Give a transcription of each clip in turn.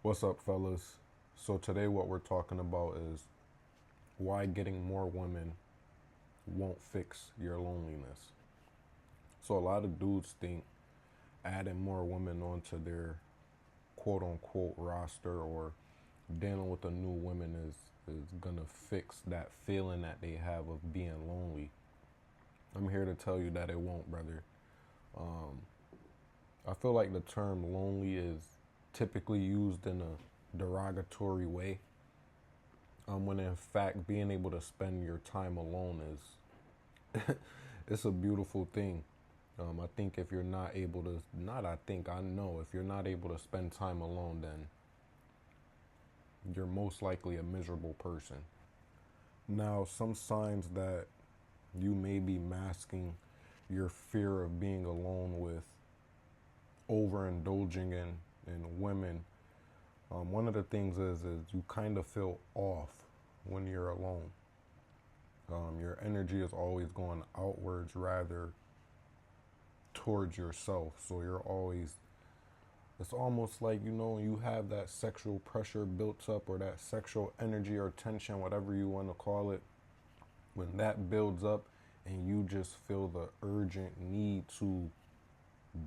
What's up, fellas? So, today, what we're talking about is why getting more women won't fix your loneliness. So, a lot of dudes think adding more women onto their quote unquote roster or dealing with a new woman is gonna fix that feeling that they have of being lonely. I'm here to tell you that it won't, brother. Um, I feel like the term lonely is typically used in a derogatory way, when in fact being able to spend your time alone is it's a beautiful thing. I think if you're not able to, not I think, I know if you're not able to spend time alone, then you're most likely a miserable person. Now, some signs that you may be masking your fear of being alone with overindulging in women. One of the things is you kind of feel off when you're alone. Your energy is always going outwards rather towards yourself. So you're always, it's almost like, you have that sexual pressure built up or that sexual energy or tension, whatever you want to call it. When that builds up and you just feel the urgent need to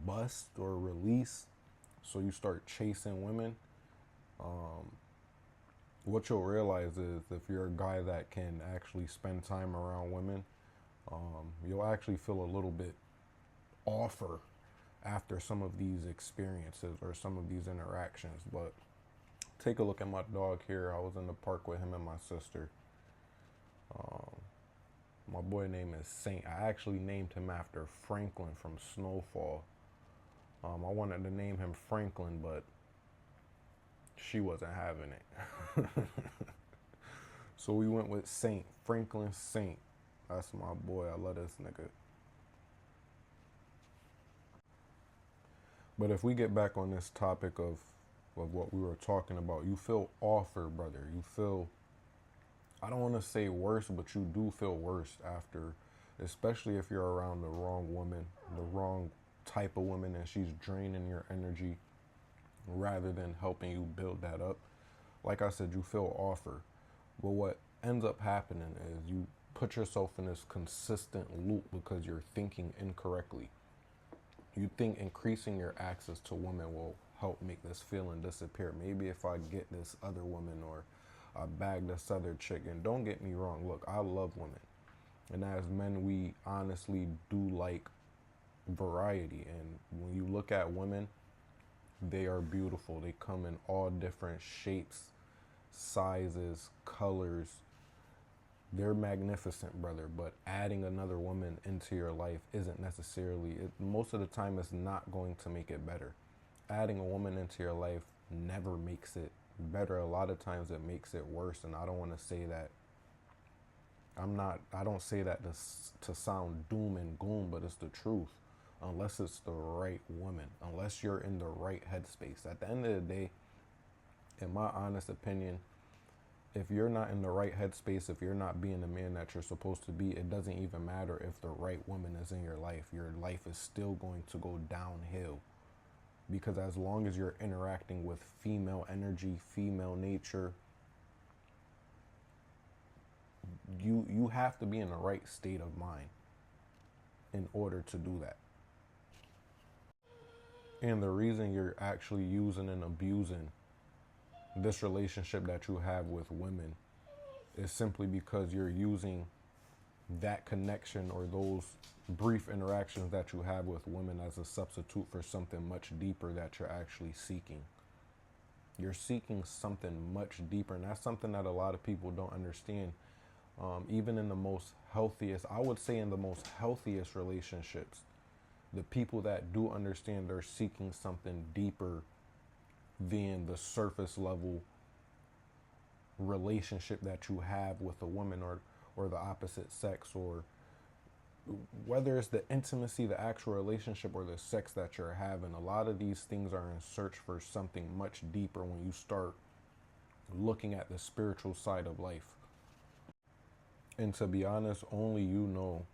bust or release, so you start chasing women. What you'll realize is if you're a guy that can actually spend time around women, you'll actually feel a little bit offer after some of these experiences or some of these interactions. But take a look at my dog here. I was in the park with him and my sister. My boy name is Saint. I actually named him after Franklin from Snowfall. I wanted to name him Franklin, but she wasn't having it. So we went with Saint, Franklin Saint. That's my boy. I love this nigga. But if we get back on this topic of what we were talking about, you feel offer, brother. You feel, I don't want to say worse, but you do feel worse after, especially if you're around the wrong woman, the wrong type of woman, and she's draining your energy rather than helping you build that up. Like I said, you feel offer. But what ends up happening is you put yourself in this consistent loop because you're thinking incorrectly. You think increasing your access to women will help make this feeling disappear. Maybe if I get this other woman or I bag this other chick. And don't get me wrong, look, I love women. And as men, we honestly do like variety. And when you look at women, they are beautiful. They come in all different shapes, sizes, colors. They're magnificent, brother. But adding another woman into your life isn't necessarily, most of the time, it's not going to make it better. Adding a woman into your life never makes it better. A lot of times it makes it worse. And I don't want to say that, I don't say that to sound doom and gloom, but it's the truth. Unless it's the right woman, unless you're in the right headspace. At the end of the day, in my honest opinion, if you're not in the right headspace, if you're not being the man that you're supposed to be, it doesn't even matter if the right woman is in your life. Your life is still going to go downhill. Because as long as you're interacting with female energy, female nature, you have to be in the right state of mind in order to do that. And the reason you're actually using and abusing this relationship that you have with women is simply because you're using that connection or those brief interactions that you have with women as a substitute for something much deeper that you're actually seeking. You're seeking something much deeper, and that's something that a lot of people don't understand. Even in the most healthiest, I would say in the most healthiest relationships, the people that do understand they're seeking something deeper than the surface level relationship that you have with a woman or the opposite sex, or whether it's the intimacy, the actual relationship, or the sex that you're having. A lot of these things are in search for something much deeper when you start looking at the spiritual side of life. And to be honest, only you know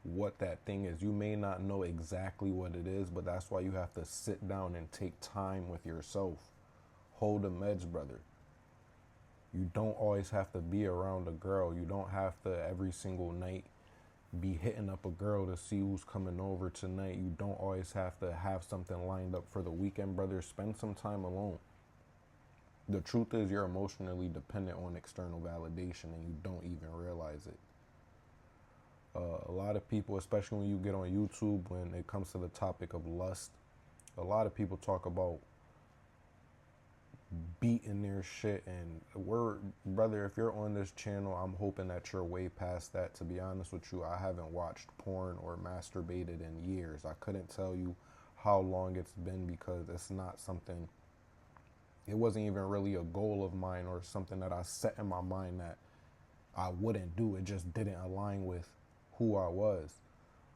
what that thing is. You may not know exactly what it is, but that's why you have to sit down and take time with yourself. hold the meds, brother. You don't always have to be around a girl. You don't have to every single night be hitting up a girl to see who's coming over tonight. You don't always have to have something lined up for the weekend, brother. Spend some time alone. The truth is you're emotionally dependent on external validation and you don't even realize it. A lot of people, especially when you get on YouTube, when it comes to the topic of lust, a lot of people talk about beating their shit, and brother, if you're on this channel, I'm hoping that you're way past that. To be honest with you, I haven't watched porn or masturbated in years. I couldn't tell you how long it's been because it's not something, it wasn't even really a goal of mine or something that I set in my mind that I wouldn't do. It just didn't align with who I was.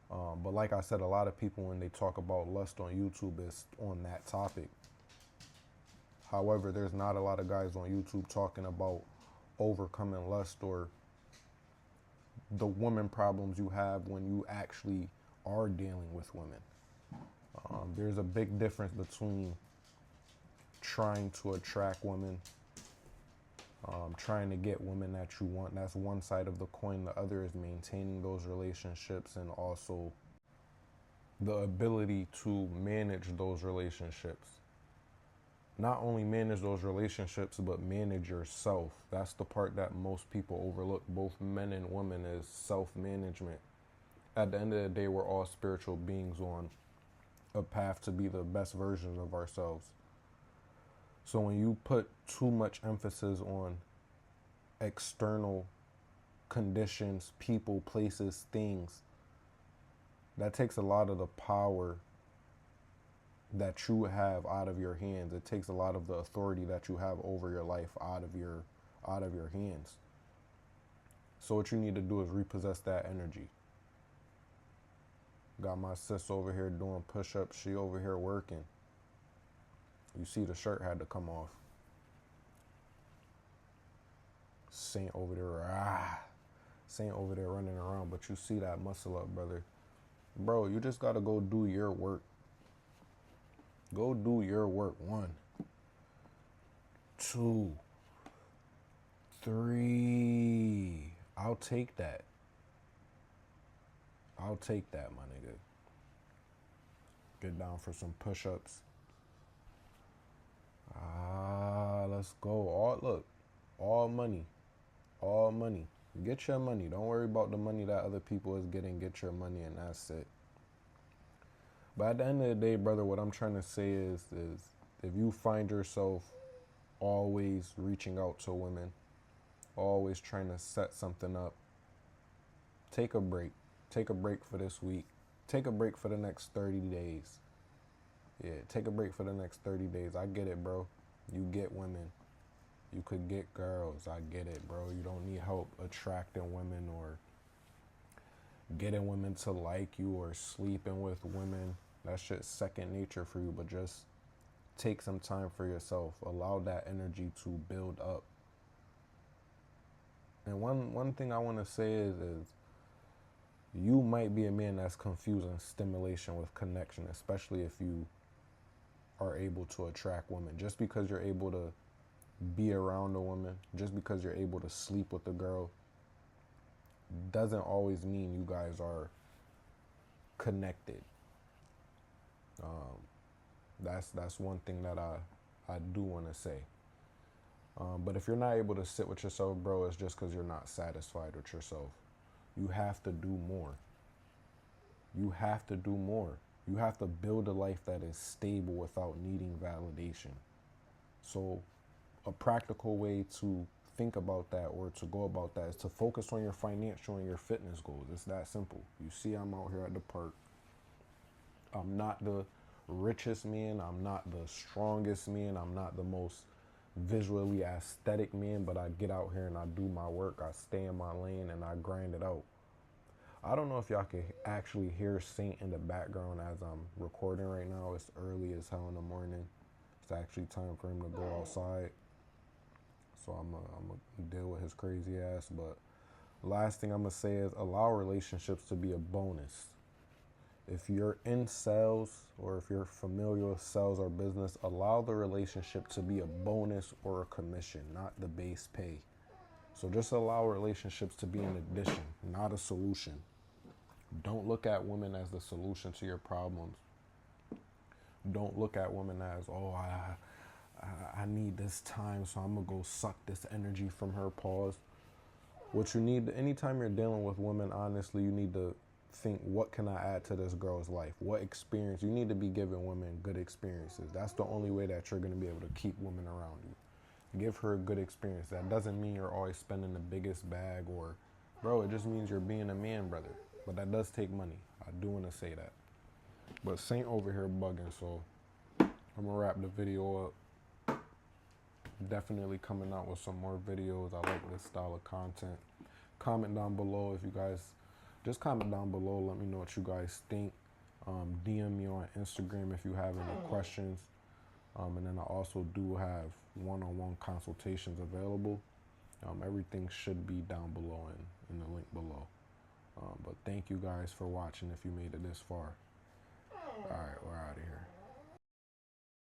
But like I said, a lot of people, when they talk about lust on YouTube, it's on that topic. However, there's not a lot of guys on YouTube talking about overcoming lust or the woman problems you have when you actually are dealing with women. There's a big difference between trying to attract women, trying to get women that you want. That's one side of the coin. The other is maintaining those relationships and also the ability to manage those relationships. Not only manage those relationships, but manage yourself. That's the part that most people overlook, both men and women, is self-management. At the end of the day, we're all spiritual beings on a path to be the best versions of ourselves. So when you put too much emphasis on external conditions, people, places, things, that takes a lot of the power that you have out of your hands. It takes a lot of the authority that you have over your life out of your hands. So what you need to do is repossess that energy. Got my sis over here doing push-ups. She over here working. You see the shirt had to come off. Saint over there, Saint over there running around, but you see that muscle up, brother. Bro, you just gotta go do your work. Go do your work. 1, 2, 3. I'll take that. I'll take that, my nigga. Get down for some push-ups. Let's go. All money. All money. Get your money. Don't worry about the money that other people is getting. Get your money and that's it. But at the end of the day, brother, what I'm trying to say is if you find yourself always reaching out to women, always trying to set something up, take a break. Take a break for this week. Take a break for the next 30 days. Yeah, take a break for the next 30 days. I get it, bro. You get women. You could get girls. I get it, bro. You don't need help attracting women or getting women to like you or sleeping with women. That shit's second nature for you, but just take some time for yourself. Allow that energy to build up. And one thing I want to say is you might be a man that's confusing stimulation with connection, especially if you are able to attract women. Just because you're able to be around a woman, just because you're able to sleep with a girl, doesn't always mean you guys are connected. That's one thing that I do want to say. But if you're not able to sit with yourself, bro, it's just because you're not satisfied with yourself. You have to do more. You have to do more. You have to build a life that is stable without needing validation. So a practical way to think about that or to go about that is to focus on your financial and your fitness goals. It's that simple. You see, I'm out here at the park. I'm not the richest man. I'm not the strongest man. I'm not the most visually aesthetic man, but I get out here and I do my work. I stay in my lane and I grind it out. I don't know if y'all can actually hear Saint in the background as I'm recording right now. It's early as hell in the morning. It's actually time for him to go outside. So I'm going to deal with his crazy ass. But last thing I'm going to say is allow relationships to be a bonus. If you're in sales or if you're familiar with sales or business, allow the relationship to be a bonus or a commission, not the base pay. So just allow relationships to be an addition, not a solution. Don't look at women as the solution to your problems. Don't look at women as, oh, I need this time, so I'm going to go suck this energy from her. Pause. What you need, anytime you're dealing with women, honestly, you need to think, what can I add to this girl's life? What experience? You need to be giving women good experiences. That's the only way that you're going to be able to keep women around you. Give her a good experience. That doesn't mean you're always spending the biggest bag or, bro, it just means you're being a man, brother. But that does take money. I do want to say that. But Saint over here bugging, so I'm going to wrap the video up. Definitely coming out with some more videos. I like this style of content. Comment down below if you guys, just comment down below. Let me know what you guys think. DM me on Instagram if you have any questions. And then I also do have one-on-one consultations available. Everything should be down below in the link below. But thank you guys for watching if you made it this far. All right, we're out of here.